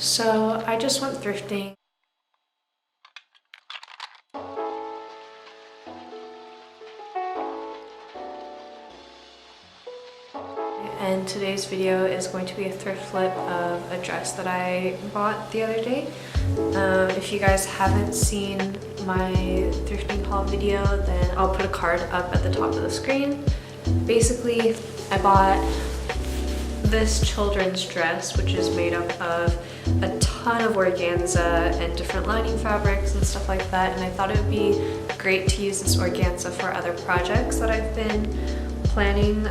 So I just went thrifting. And today's video is going to be a thrift flip of a dress that I bought the other day. If you guys haven't seen my thrifting haul video, then I'll put a card up at the top of the screen. Basically, I bought this children's dress, which is made up of a ton of organza and different lining fabrics and stuff like that, and I thought it would be great to use this organza for other projects that I've been planning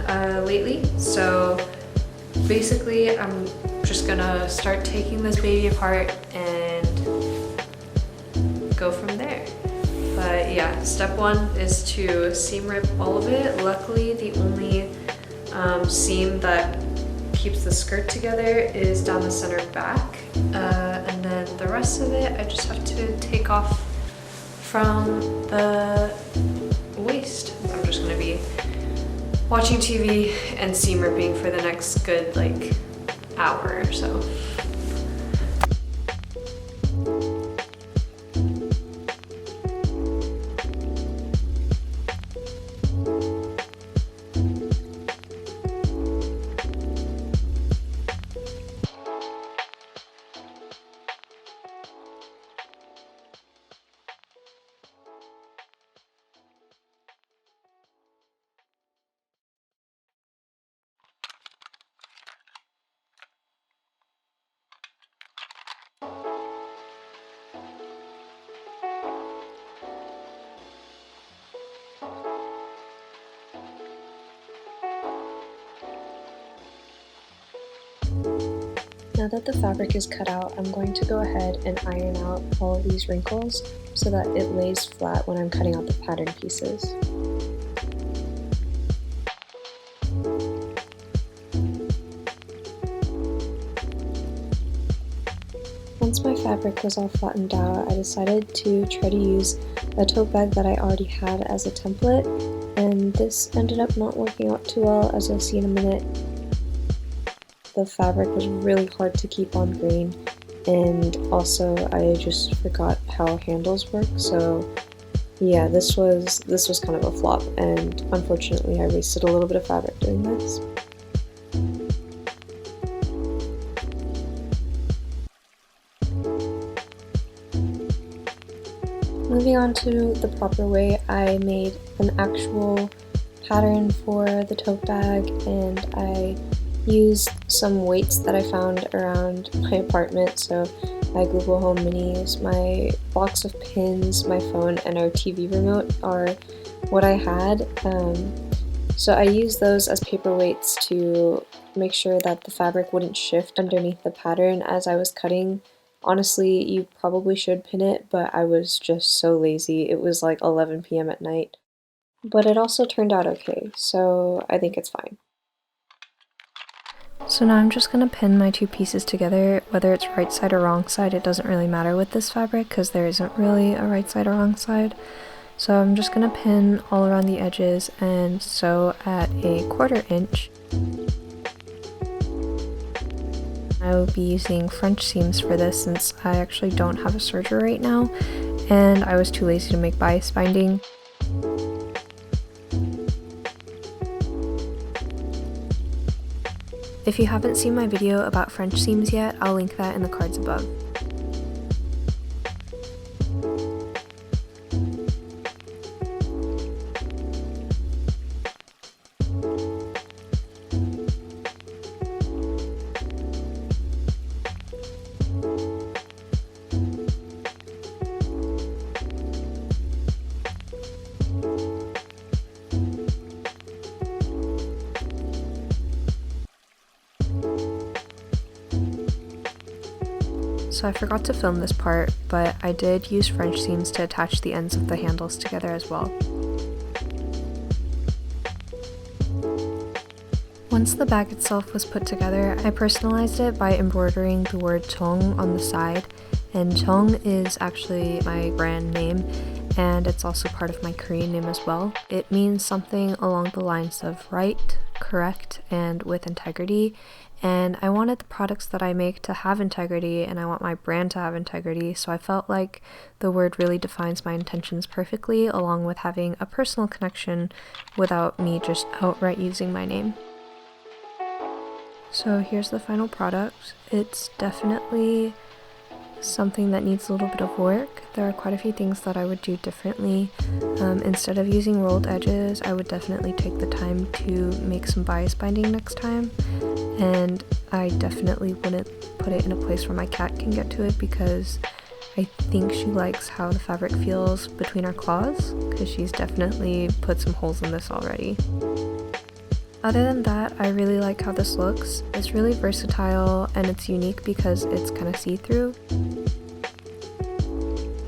lately. So basically I'm just gonna start taking this baby apart and go from there. But yeah, step one is to seam rip all of it. Luckily the only seam that keeps the skirt together is down the center back, and then the rest of it I just have to take off from the waist. I'm just gonna be watching TV and seam ripping for the next good hour or so. Now that the fabric is cut out, I'm going to go ahead and iron out all of these wrinkles so that it lays flat when I'm cutting out the pattern pieces. Once my fabric was all flattened out, I decided to try to use a tote bag that I already had as a template, and this ended up not working out too well, as you'll see in a minute. The fabric was really hard to keep on green, and also I just forgot how handles work, so yeah, this was kind of a flop, and unfortunately I wasted a little bit of fabric doing this. Moving on to the proper way, I made an actual pattern for the tote bag, and I used some weights that I found around my apartment. So my Google Home Minis, my box of pins, my phone, and our TV remote are what I had. So I used those as paperweights to make sure that the fabric wouldn't shift underneath the pattern as I was cutting. Honestly, you probably should pin it, but I was just so lazy. It was like 11 p.m. at night. But it also turned out okay, so I think it's fine. So now I'm just going to pin my two pieces together. Whether it's right side or wrong side, it doesn't really matter with this fabric because there isn't really a right side or wrong side. So I'm just going to pin all around the edges and sew at a 1/4 inch. I will be using French seams for this since I actually don't have a serger right now and I was too lazy to make bias binding. If you haven't seen my video about French seams yet, I'll link that in the cards above. So I forgot to film this part, but I did use French seams to attach the ends of the handles together as well. Once the bag itself was put together, I personalized it by embroidering the word Tong on the side, and Tong is actually my brand name, and it's also part of my Korean name as well. It means something along the lines of right, correct, and with integrity, and I wanted the products that I make to have integrity, and I want my brand to have integrity, so I felt like the word really defines my intentions perfectly, along with having a personal connection without me just outright using my name. So here's the final product. It's definitely something that needs a little bit of work. There are quite a few things that I would do differently. Instead of using rolled edges, I would definitely take the time to make some bias binding next time, and I definitely wouldn't put it in a place where my cat can get to it, because I think she likes how the fabric feels between our claws, because she's definitely put some holes in this already. Other than that, I really like how this looks. It's really versatile and it's unique because it's kind of see-through.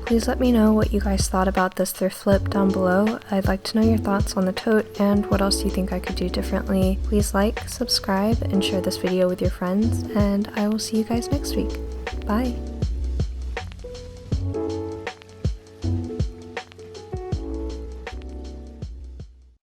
Please let me know what you guys thought about this thrift flip down below. I'd like to know your thoughts on the tote and what else you think I could do differently. Please like, subscribe, and share this video with your friends, and I will see you guys next week. Bye!